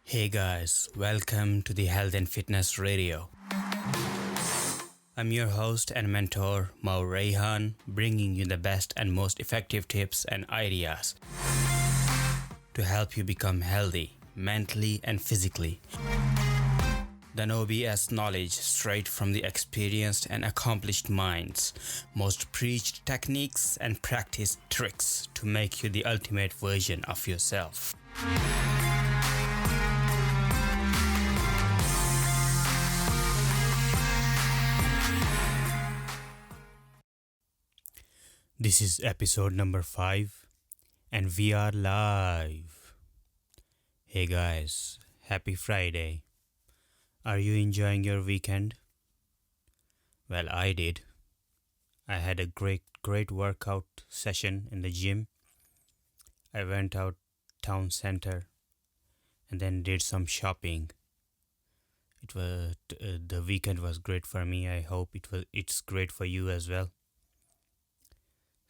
Hey guys, welcome to the Health and Fitness Radio. I'm your host and mentor, Mo Rayhan, bringing you the best and most effective tips and ideas to help you become healthy mentally and physically. The no BS knowledge straight from the experienced and accomplished minds, most preached techniques and practiced tricks to make you the ultimate version of yourself. This is episode number 5 and we are live. Hey guys, happy Friday. Are you enjoying your weekend? Well, I did. I had a great workout session in the gym. I went out town center and then did some shopping. The weekend was great for me. I hope it's great for you as well.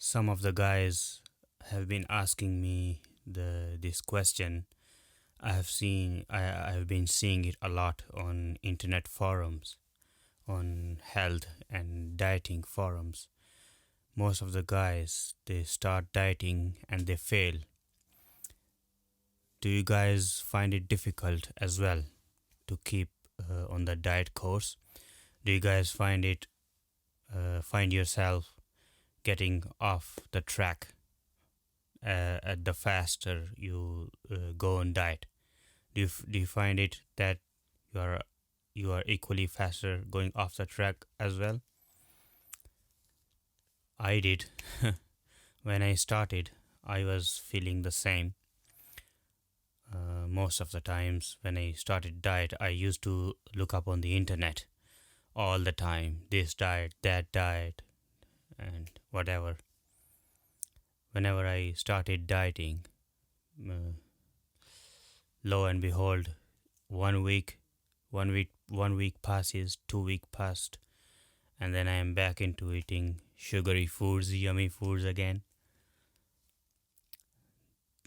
Some of the guys have been asking me this question. I've been seeing it a lot on internet forums, on health and dieting forums. Most of the guys, they start dieting and they fail. Do you guys find it difficult as well to keep on the diet course? Do you guys find yourself getting off the track at the faster you go on diet? Do you find it that you are equally faster going off the track as well? I did. When I started, I was feeling the same. Most of the times when I started diet, I used to look up on the internet all the time, this diet, that diet, and whatever. Whenever I started dieting, uh, lo and behold, 1 week, 1 week passes, 2 week passed, and then I am back into eating sugary foods, yummy foods again.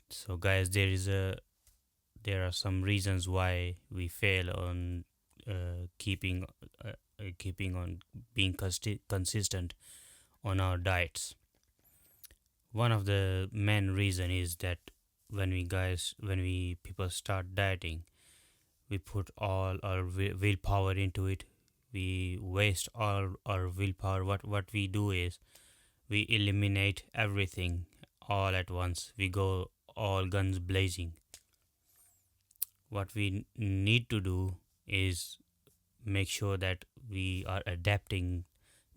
So, guys, there are some reasons why we fail on keeping on being consistent on our diets. One of the main reason is that when we people start dieting, we put all our willpower into it. We waste all our willpower. What we do is we eliminate everything all at once. We go all guns blazing. What we need to do is make sure that we are adapting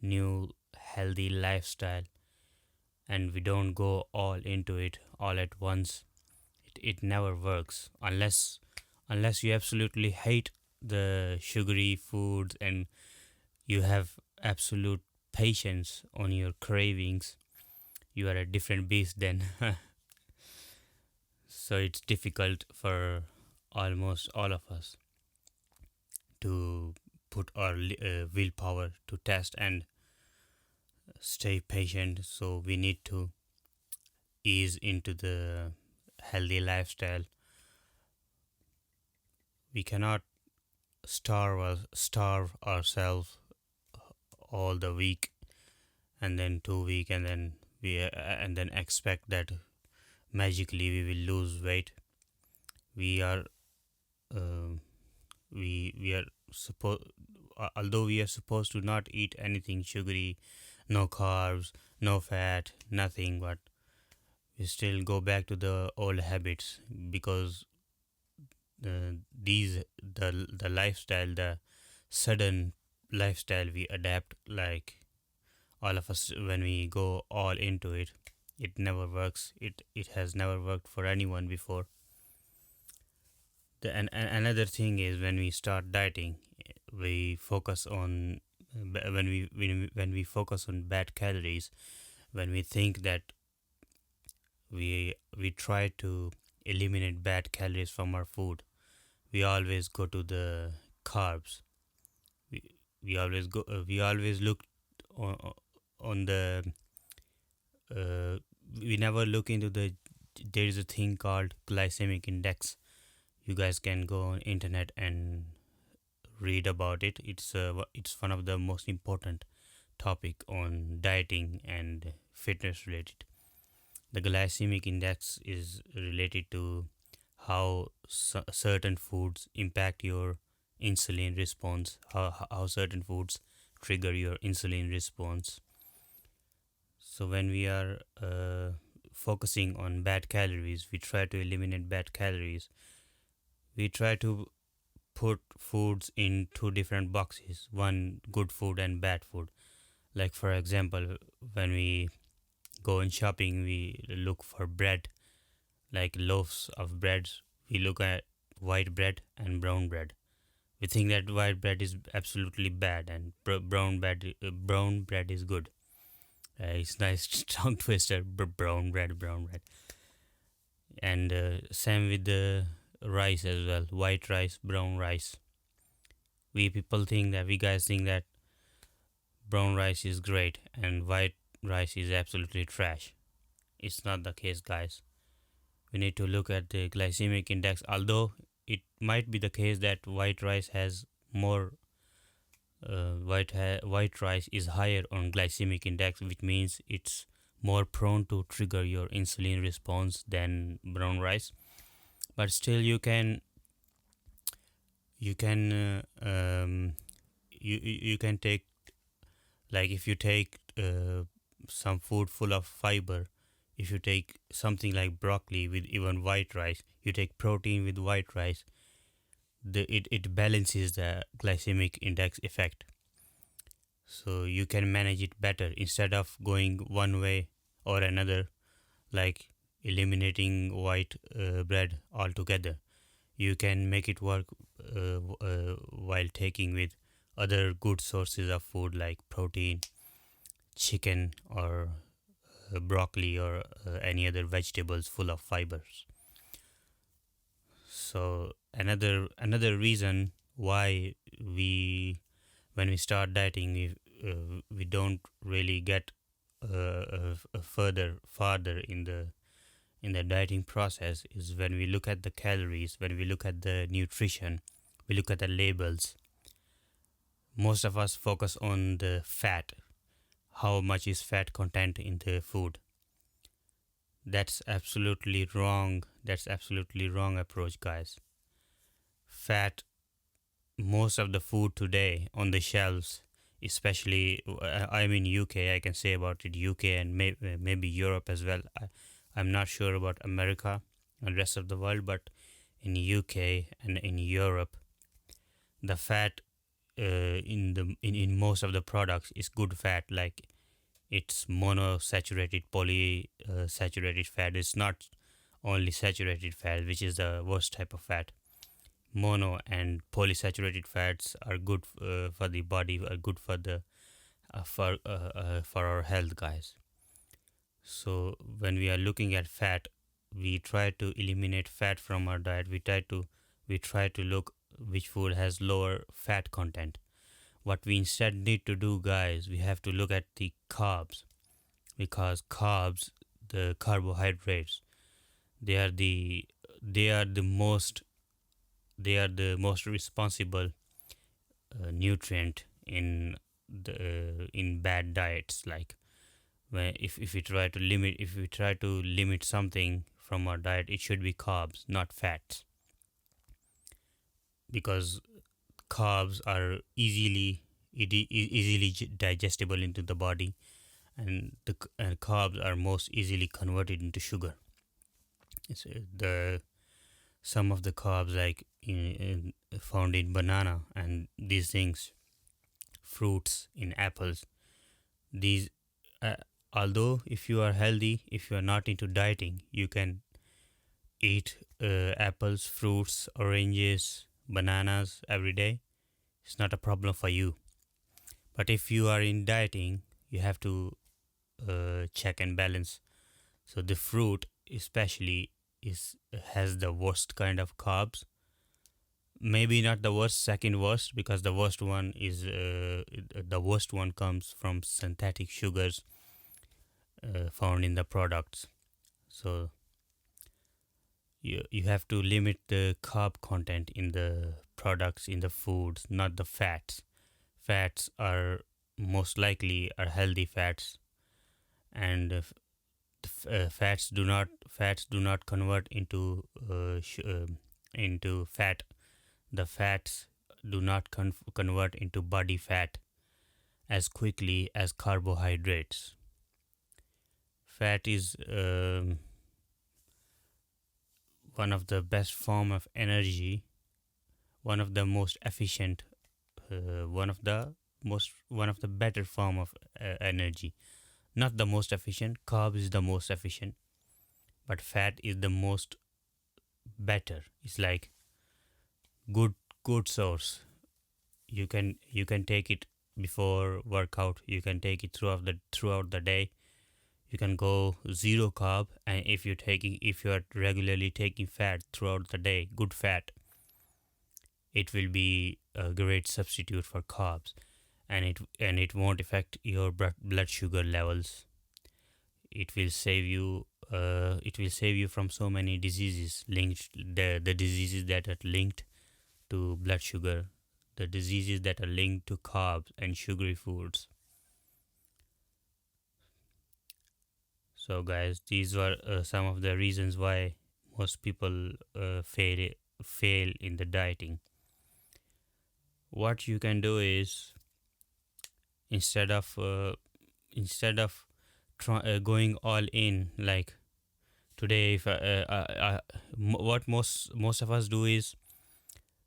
new healthy lifestyle and we don't go all into it all at once. It never works unless you absolutely hate the sugary foods and you have absolute patience on your cravings. You are a different beast then. So it's difficult for almost all of us to put our willpower to test and stay patient. So we need to ease into the healthy lifestyle. We cannot starve ourselves all the week and then 2 week and then expect that magically we will lose weight. We are we are supposed although we are supposed to not eat anything sugary, no carbs, no fat, nothing, but we still go back to the old habits because the lifestyle, the sudden lifestyle we adapt, like all of us, when we go all into it, it never works. It has never worked for anyone before. And another thing is, when we start dieting, we focus on when we focus on bad calories, when we think that we try to eliminate bad calories from our food, we always go to the carbs. We always look on the we never look into the there is a thing called glycemic index. You guys can go on internet and read about it. It's one of the most important topic on dieting and fitness related. The glycemic index is related to how certain foods impact your insulin response, how certain foods trigger your insulin response. So, when we are focusing on bad calories, we try to eliminate bad calories. We try to put foods in two different boxes, one good food and bad food. Like, for example, when we go in shopping, we look for bread, like loaves of bread. We look at white bread and brown bread. We think that white bread is absolutely bad and brown bread is good. It's nice tongue twister. Brown bread, brown bread. And same with the rice as well. White rice, brown rice. We guys think that brown rice is great and white rice is absolutely trash. It's not the case, guys. We need to look at the glycemic index. Although it might be the case that white rice has more white rice is higher on glycemic index, which means it's more prone to trigger your insulin response than brown rice. But still, you can you can take, like, if you take some food full of fiber. If you take something like broccoli with even white rice, you take protein with white rice, it balances the glycemic index effect. So you can manage it better instead of going one way or another, like eliminating white bread altogether. You can make it work while taking with other good sources of food like protein, chicken, or broccoli, or any other vegetables full of fibers. So another reason why we when we start dieting, we don't really get farther in the dieting process is when we look at the calories, when we look at the nutrition, we look at the labels. Most of us focus on the fat, how much is fat content in the food. That's absolutely wrong. That's absolutely wrong approach, guys. Fat, most of the food today on the shelves, especially I'm in UK, I can say about it UK and maybe Europe as well. I'm not sure about America and rest of the world, but in UK and in Europe, the fat in most of the products is good fat, like it's monosaturated, saturated fat. It's not only saturated fat, which is the worst type of fat. Mono and polysaturated fats are good for the body, are good for the for our health, guys. So when we are looking at fat, we try to eliminate fat from our diet. We try to look which food has lower fat content. What we instead need to do, guys, we have to look at the carbs, because carbs, the carbohydrates, they are the they are the most they are the most responsible nutrient in bad diets. Like, if we try to limit something from our diet, it should be carbs, not fats, because carbs are easily digestible into the body, and carbs are most easily converted into sugar. The some of the carbs, like found in banana and these things, fruits, in apples, these uh, although if you are healthy, if you are not into dieting, you can eat apples, fruits, oranges, bananas every day. It's not a problem for you. But if you are in dieting, you have to check and balance. So the fruit especially is has the worst kind of carbs. Maybe not the worst, second worst, because the worst one comes from synthetic sugars found in the products. So You have to limit the carb content in the products, in the foods, not the fats. Fats are most likely are healthy fats, and fats do not convert into fat. The fats do not convert into body fat as quickly as carbohydrates. Fat is one of the best form of energy, one of the most efficient, one of the better form of energy. Not the most efficient. Carb is the most efficient, but fat is the most better. It's like good good source. You can take it before workout. You can take it throughout the day. You can go zero carb, and if you are regularly taking fat throughout the day, good fat, it will be a great substitute for carbs, and it won't affect your blood sugar levels. It will save you from so many diseases linked, the diseases that are linked to blood sugar, the diseases that are linked to carbs and sugary foods. So, guys, these were some of the reasons why most people fail in the dieting. What you can do is, instead of going all in, like today, if what most of us do is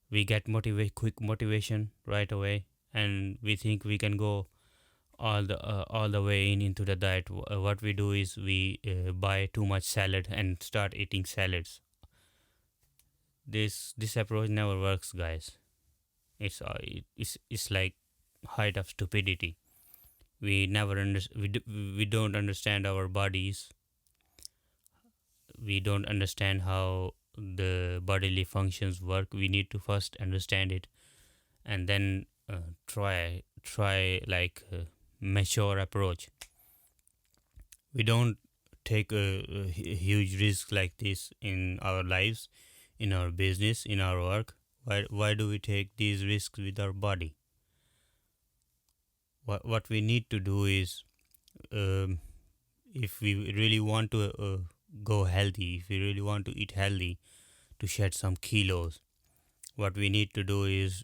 we get quick motivation right away, and we think we can go all the way into the diet. What we do is we buy too much salad and start eating salads. This approach never works, guys. It's like height of stupidity. We don't understand our bodies. We don't understand how the bodily functions work. We need to first understand it, and then try like mature approach. We don't take a huge risk like this in our lives, in our business, in our work. Why do we take these risks with our body? What we need to do is, um, if we really want to go healthy, if we really want to eat healthy, to shed some kilos, what we need to do is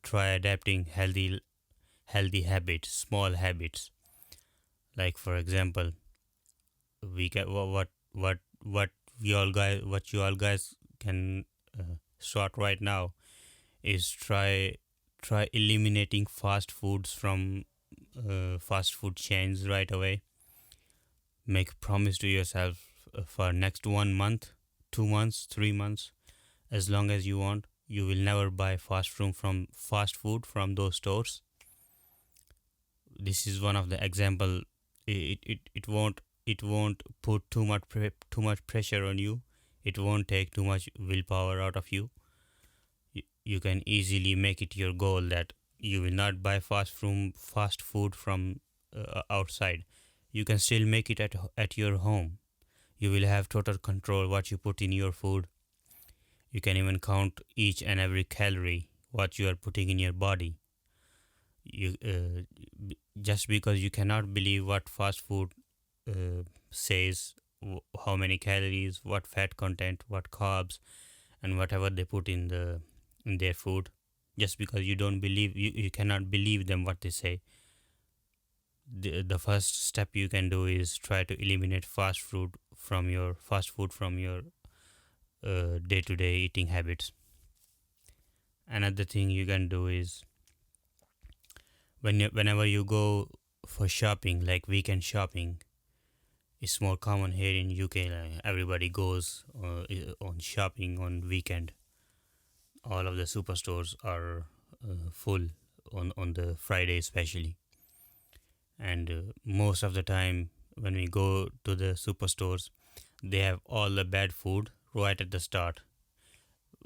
try adapting healthy habits, small habits. Like, for example, we get what you all guys can start right now is try eliminating fast foods from fast food chains right away. Make a promise to yourself for next 1 month, 2 months, 3 months, as long as you want. You will never buy fast food from those stores. This is one of the example. It won't put too much pressure on you. It won't take too much willpower out of you. You can easily make it your goal that you will not buy fast food from outside. You can still make it at your home. You will have total control what you put in your food. You can even count each and every calorie what you are putting in your body. You just because you cannot believe what fast food says, how many calories, what fat content, what carbs, and whatever they put in their food. Just because you cannot believe them what they say. The first step you can do is try to eliminate fast food from your day-to-day eating habits. Another thing you can do is, whenever you go for shopping, like weekend shopping, it's more common here in UK. Like everybody goes on shopping on weekend. All of the superstores are full on the Friday especially, and most of the time when we go to the superstores, they have all the bad food right at the start.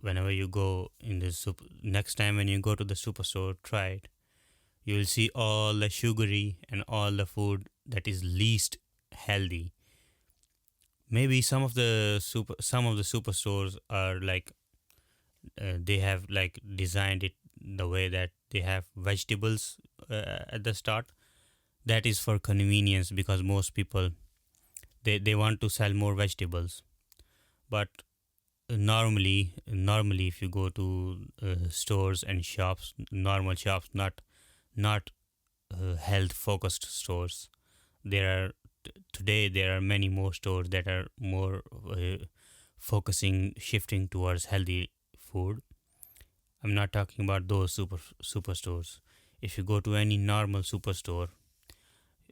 Whenever you go in the next time when you go to the superstore, try it. You will see all the sugary and all the food that is least healthy Maybe some of the superstores are like they have like designed it the way that they have vegetables at the start. That is for convenience because most people they want to sell more vegetables. But normally if you go to stores and shops, normal shops, not health focused stores, there are today there are many more stores that are more focusing shifting towards healthy food. I'm not talking about those superstores. If you go to any normal superstore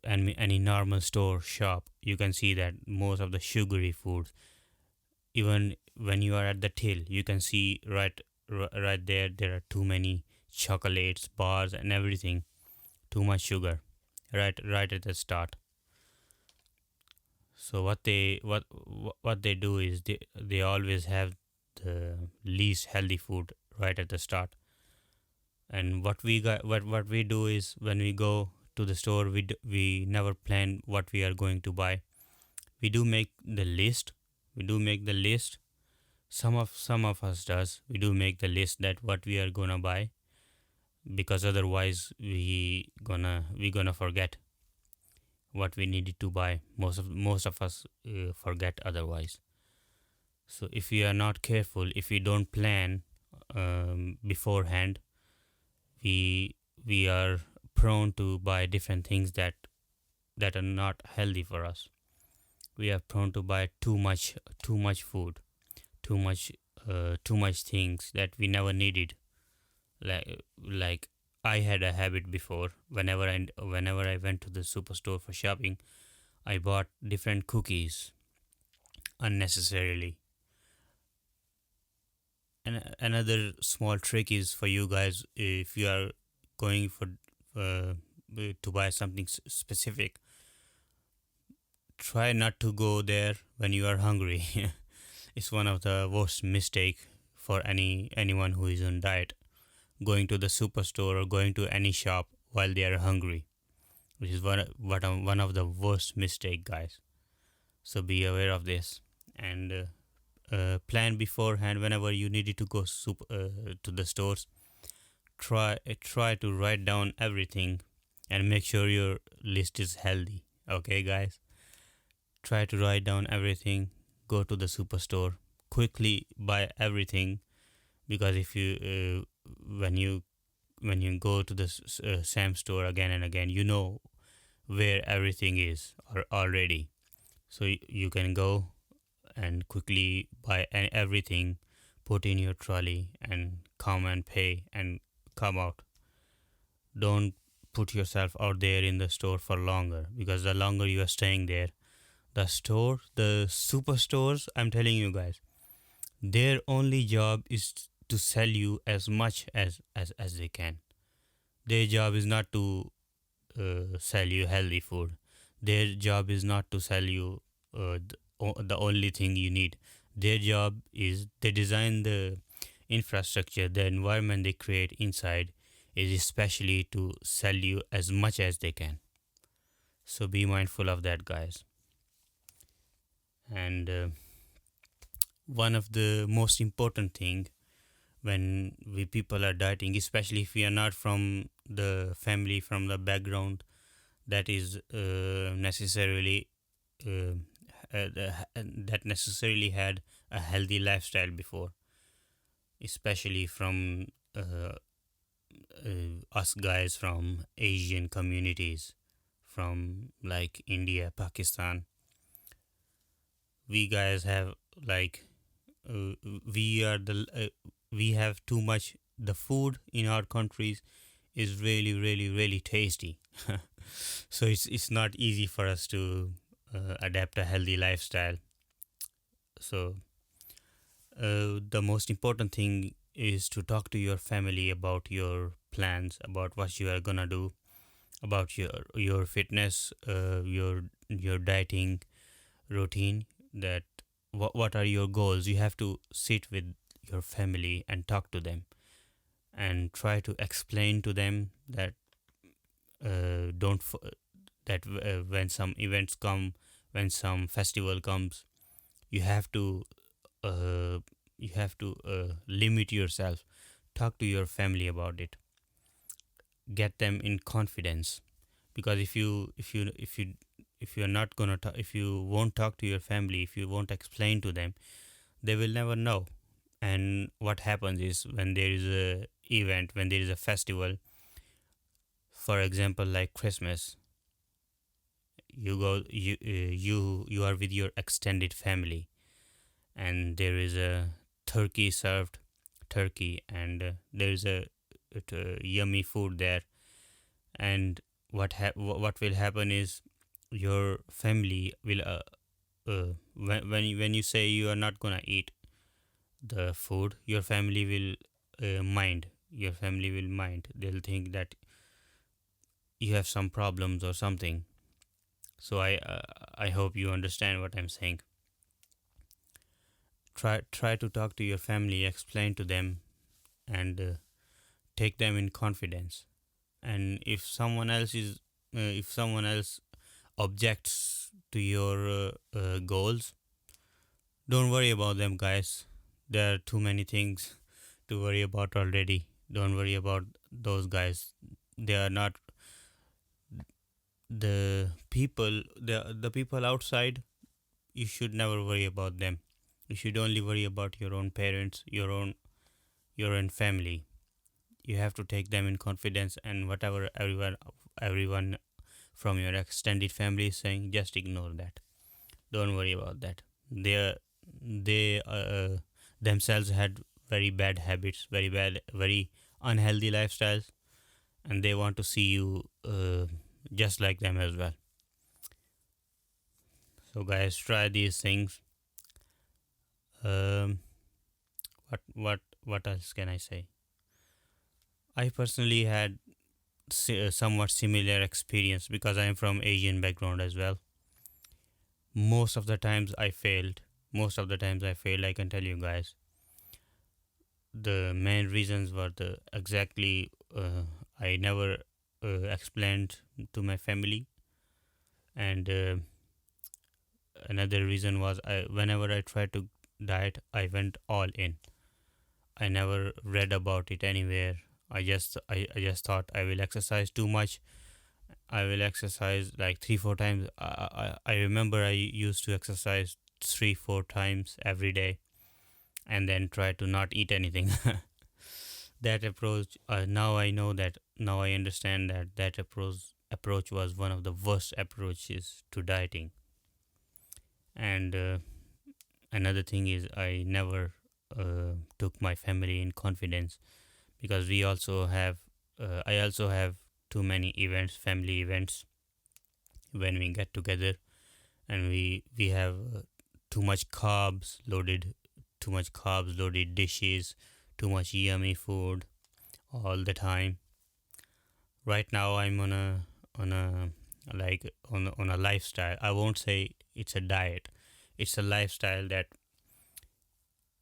and any normal store shop, you can see that most of the sugary foods, even when you are at the till, you can see right there there are too many chocolates, bars, and everything. Too much sugar, right at the start. So what they do is they always have the least healthy food right at the start. And what we do is when we go to the store, we never plan what we are going to buy. We do make the list. We do make the list. Some of us does. We do make the list that what we are gonna buy, because otherwise we gonna forget what we needed to buy. Most of us forget otherwise. So if we are not careful, if we don't plan beforehand, we we are prone to buy different things that are not healthy for us. We are prone to buy too much food, too much things that we never needed. Like I had a habit before. Whenever I went to the superstore for shopping, I bought different cookies unnecessarily. And another small trick is for you guys, if you are going for uh, to buy something specific, try not to go there when you are hungry. It's one of the worst mistake for anyone who is on diet, going to the superstore or going to any shop while they are hungry, which is one of the worst mistake, guys. So be aware of this, and plan beforehand whenever you needed to go to the stores. Try to write down everything and make sure your list is healthy. Okay, guys, try to write down everything. Go to the superstore, quickly buy everything, because if you when you go to the same store again and again, you know where everything is already. So you can go and quickly buy everything, put in your trolley, and come and pay and come out. Don't put yourself out there in the store for longer, because the longer you are staying there, the superstores, I'm telling you guys, their only job is to sell you as much as they can. Their job is not to sell you healthy food. Their job is not to sell you the only thing you need. Their job is they design the infrastructure, the environment they create inside is especially to sell you as much as they can. So be mindful of that, guys. And one of the most important thing when we people are dieting, especially if we are not from the family, from the background that is necessarily uh, that necessarily had a healthy lifestyle before, especially from us guys from Asian communities, from like India, Pakistan. We guys have like we are we have too much. The food in our countries is really tasty. So it's not easy for us to adapt a healthy lifestyle. So the most important thing is to talk to your family about your plans, about what you are gonna do, about your fitness, your dieting routine. That what are your goals? You have to sit with your family and talk to them and try to explain to them that don't f- that when some events come, when some festival comes, You have to uh, limit yourself. Talk to your family about it. Get them in confidence, because if you're not gonna talk, if you won't talk to your family, if you won't explain to them, they will never know. And what happens is, when there is a event, when there is a festival, for example like Christmas, you are with your extended family, and there is a turkey served, turkey, and there is a yummy food there. And what will happen is, your family will when you say you are not gonna eat the food, your family will mind. Your family will mind. They'll think that you have some problems or something. So I hope you understand what I'm saying. Try to talk to your family, explain to them, and take them in confidence. And if someone else objects to your goals, don't worry about them, guys. There are too many things to worry about already. Don't worry about those guys. They are not the people outside. You should never worry about them. You should only worry about your own parents, your own family. You have to take them in confidence, and whatever everyone from your extended family is saying, just ignore that. Don't worry about that. They themselves had very bad habits, very unhealthy lifestyles, and they want to see you just like them as well. So, guys, try these things. Um, what else can I say? I personally had somewhat similar experience because I am from Asian background as well. Most of the times I failed. Most of the times I failed. I can tell you guys. The main reasons were the exactly I never explained to my family, and another reason was, whenever I tried to diet, I went all in. I never read about it anywhere. I just thought I will exercise too much. I will exercise like 3 4 times. I remember I used to exercise 3 4 times every day, and then try to not eat anything. That approach, now I understand that approach was one of the worst approaches to dieting. And another thing is, I never took my family in confidence, because I also have too many events, family events, when we get together, and we have too much carbs loaded dishes, too much yummy food all the time. Right now I'm on a on a lifestyle. I won't say it's a diet. It's a lifestyle that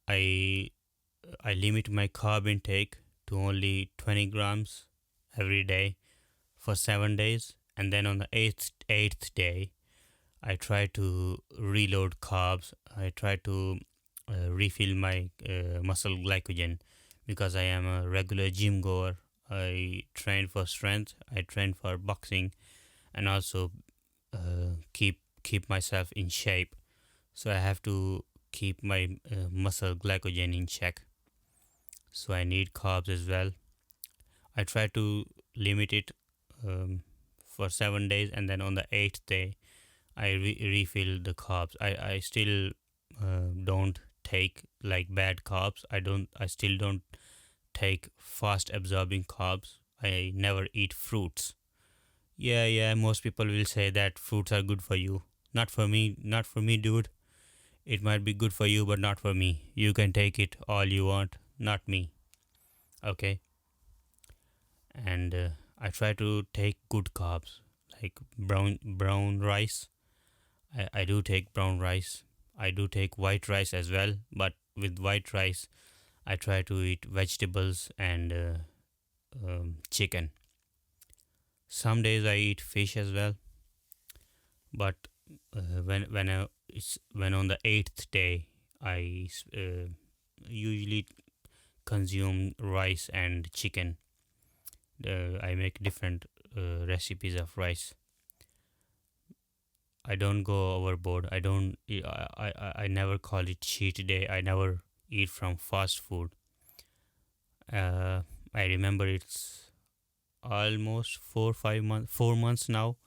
I I limit my carb intake to only 20 grams every day for 7 days, and then on the eighth day I try to reload carbs. I try to refill my muscle glycogen, because I am a regular gym goer. I train for strength. I train for boxing, and also keep myself in shape. So I have to keep my muscle glycogen in check. So I need carbs as well. I try to limit it for 7 days, and then on the eighth day I refill the carbs. I still don't take like bad carbs. I still don't take fast absorbing carbs. I never eat fruits. Yeah, most people will say that fruits are good for you. Not for me, dude. It might be good for you, but not for me. You can take it all you want, not me. Okay? And I try to take good carbs, like brown rice. I do take brown rice. I do take white rice as well, but with white rice, I try to eat vegetables and chicken. Some days I eat fish as well, but it's when on the eighth day I usually consume rice and chicken. I make different recipes of rice. I don't go overboard. I don't. I never call it cheat day. I never eat from fast food. Uh, I remember it's almost 4 5 months, 4 months now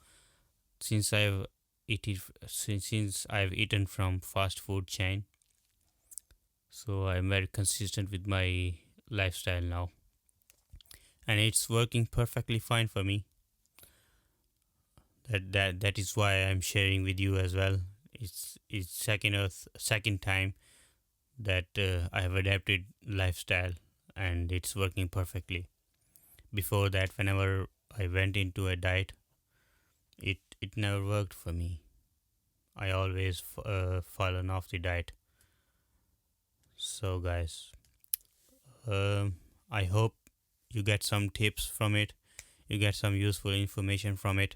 since since I've eaten from fast food chain. So I'm very consistent with my lifestyle now, and it's working perfectly fine for me. That is why I'm sharing with you as well. It's second time that I have adapted lifestyle, and it's working perfectly. Before that, whenever I went into a diet, it never worked for me. I always fallen off the diet. So guys, um, I hope you get some tips from it. You get some useful information from it.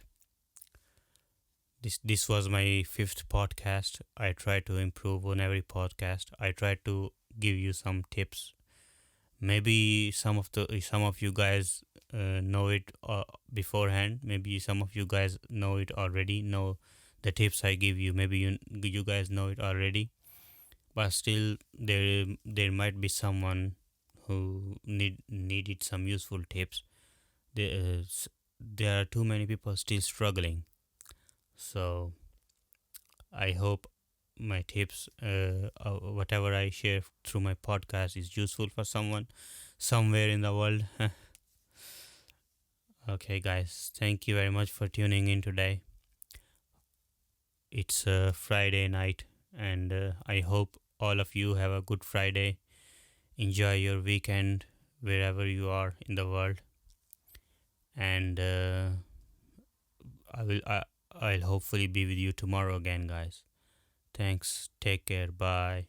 This was my fifth podcast. I try to improve on every podcast. I try to give you some tips. Maybe some of you guys know it beforehand. Maybe some of you guys know it already. Know the tips I give you. Maybe you guys know it already. But still, there might be someone who needed some useful tips. There are too many people still struggling. So I hope my tips, whatever I share through my podcast, is useful for someone somewhere in the world. Okay, guys, thank you very much for tuning in today. It's a Friday night, and I hope all of you have a good Friday. Enjoy your weekend wherever you are in the world, and I'll hopefully be with you tomorrow again, guys. Thanks. Take care. Bye.